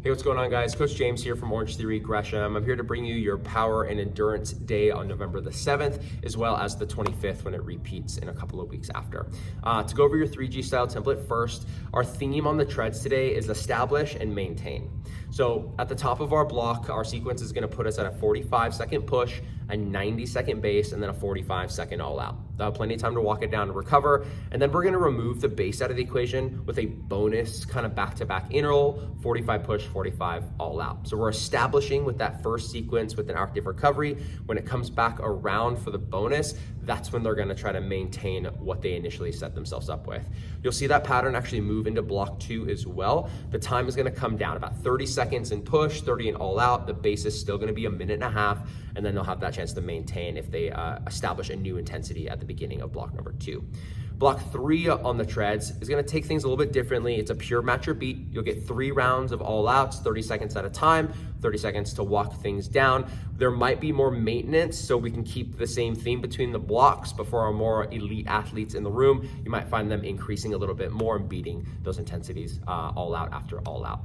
Hey, what's going on, guys? Coach James here from Orange Theory Gresham. I'm here to bring you your power and endurance day on November the 7th, as well as the 25th when it repeats in a couple of weeks after. To go over your 3G style template first, our theme on the treads today is establish and maintain. So at the top of our block, our sequence is gonna put us at a 45-second push, a 90-second base, and then a 45-second all out. They'll have plenty of time to walk it down and recover. And then we're gonna remove the base out of the equation with a bonus kind of back-to-back interval, 45 push, 45 all out. So we're establishing with that first sequence with an active recovery. When it comes back around for the bonus, that's when they're gonna try to maintain what they initially set themselves up with. You'll see that pattern actually move into block 2 as well. The time is gonna come down about 30 seconds in push, 30 in all out. The base is still gonna be a minute and a half, and then they'll have that chance to maintain if they establish a new intensity at the beginning of block number 2. Block 3 on the treads is gonna take things a little bit differently. It's a pure match or beat. You'll get 3 rounds of all outs, 30 seconds at a time, 30 seconds to walk things down. There might be more maintenance, so we can keep the same theme between the blocks, but for our more elite athletes in the room, you might find them increasing a little bit more and beating those intensities all out after all out.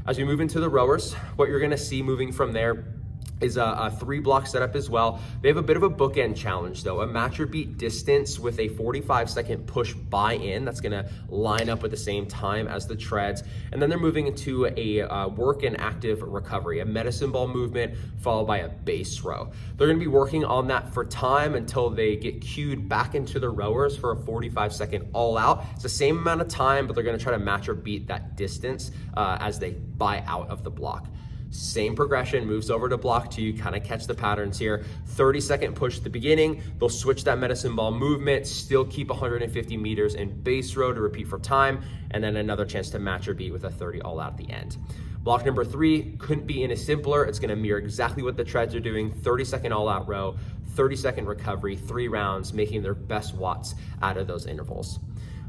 As we move into the rowers, what you're gonna see moving from there is a 3-block setup as well. They have a bit of a bookend challenge though, a match or beat distance with a 45-second push buy-in that's gonna line up with the same time as the treads. And then they're moving into a work and active recovery, a medicine ball movement followed by a base row. They're gonna be working on that for time until they get cued back into the rowers for a 45-second all out. It's the same amount of time, but they're gonna try to match or beat that distance as they buy out of the block. Same progression, moves over to block 2, kind of catch the patterns here. 30-second push at the beginning, they'll switch that medicine ball movement, still keep 150 meters in base row to repeat for time, and then another chance to match or beat with a 30 all out at the end. Block number 3 couldn't be any simpler. It's gonna mirror exactly what the treads are doing, 30-second all out row, 30-second recovery, 3 rounds, making their best watts out of those intervals.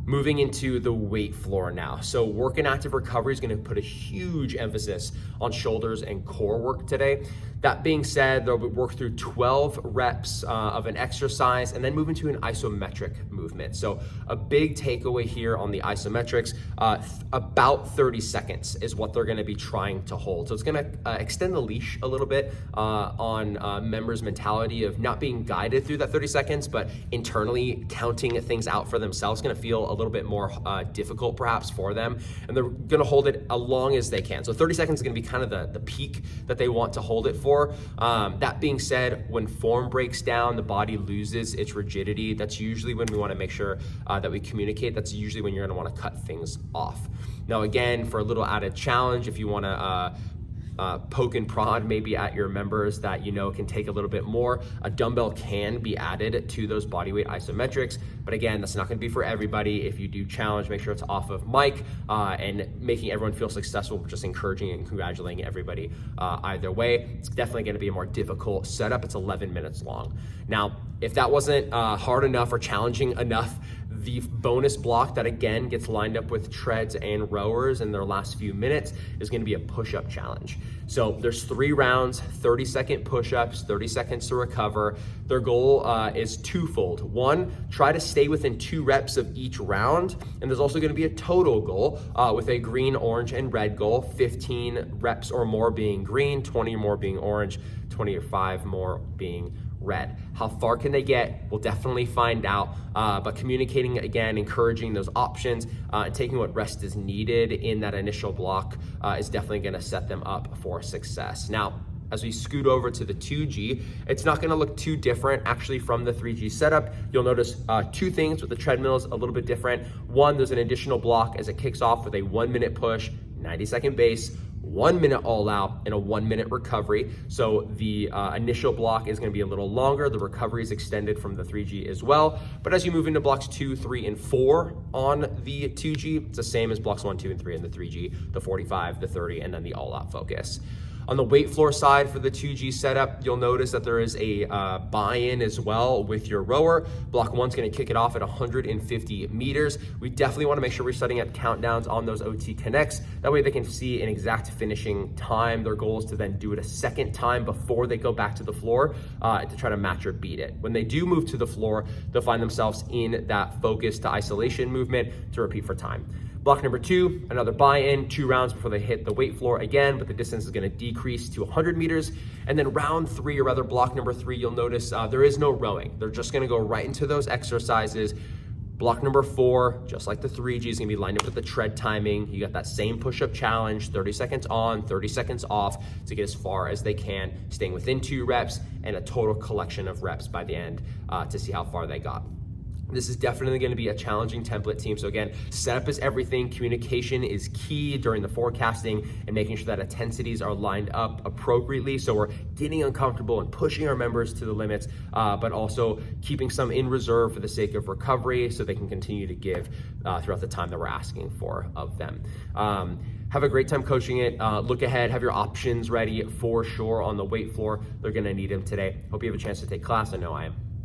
Moving into the weight floor now. So work and active recovery is gonna put a huge emphasis on shoulders and core work today. That being said, they'll work through 12 reps of an exercise and then move into an isometric movement. So a big takeaway here on the isometrics, about 30 seconds is what they're gonna be trying to hold. So it's gonna extend the leash a little bit on members' mentality of not being guided through that 30 seconds, but internally counting things out for themselves. It's gonna feel a little bit more difficult perhaps for them, and they're gonna hold it as long as they can. So 30 seconds is gonna be kind of the peak that they want to hold it for. That being said, when form breaks down, the body loses its rigidity. That's usually when we wanna make sure that we communicate. That's usually when you're gonna wanna cut things off. Now again, for a little added challenge, if you wanna poke and prod maybe at your members that you know can take a little bit more, a dumbbell can be added to those bodyweight isometrics, but again, that's not going to be for everybody. If you do challenge, make sure it's off of mic and making everyone feel successful, just encouraging and congratulating everybody either way. It's definitely going to be a more difficult setup. It's 11 minutes long. Now, if that wasn't hard enough or challenging enough, the bonus block that again gets lined up with treads and rowers in their last few minutes is gonna be a push-up challenge. So there's 3 rounds, 30-second push-ups, 30 seconds to recover. Their goal is twofold. 1, try to stay within 2 reps of each round. And there's also gonna be a total goal with a green, orange, and red goal, 15 reps or more being green, 20 or more being orange, 25 more being red. How far can they get? We'll definitely find out, but communicating again, encouraging those options, and taking what rest is needed in that initial block is definitely gonna set them up for success. Now, as we scoot over to the 2G, it's not gonna look too different actually from the 3G setup. You'll notice 2 things with the treadmills a little bit different. 1, there's an additional block as it kicks off with a 1-minute push, 90-second base, 1 minute all out, and a 1-minute recovery. So the initial block is gonna be a little longer. The recovery is extended from the 3G as well. But as you move into blocks 2, 3, and 4 on the 2G, it's the same as blocks 1, 2, and 3 in the 3G, the 45, the 30, and then the all out focus. On the weight floor side for the 2G setup, you'll notice that there is a buy-in as well with your rower. Block 1's gonna kick it off at 150 meters. We definitely wanna make sure we're setting up countdowns on those OT connects. That way they can see an exact finishing time. Their goal is to then do it a second time before they go back to the floor to try to match or beat it. When they do move to the floor, they'll find themselves in that focus to isolation movement to repeat for time. Block number 2, another buy-in, 2 rounds before they hit the weight floor again, but the distance is gonna decrease to 100 meters. And then round 3, or rather block number 3, you'll notice there is no rowing. They're just gonna go right into those exercises. Block number 4, just like the 3G, is gonna be lined up with the tread timing. You got that same push-up challenge, 30 seconds on, 30 seconds off to get as far as they can, staying within 2 reps and a total collection of reps by the end to see how far they got. This is definitely going to be a challenging template, team. So again, setup is everything. Communication is key during the forecasting and making sure that intensities are lined up appropriately. So we're getting uncomfortable and pushing our members to the limits, but also keeping some in reserve for the sake of recovery so they can continue to give throughout the time that we're asking for of them. Have a great time coaching it. Look ahead, have your options ready for sure on the weight floor. They're going to need them today. Hope you have a chance to take class. I know I am.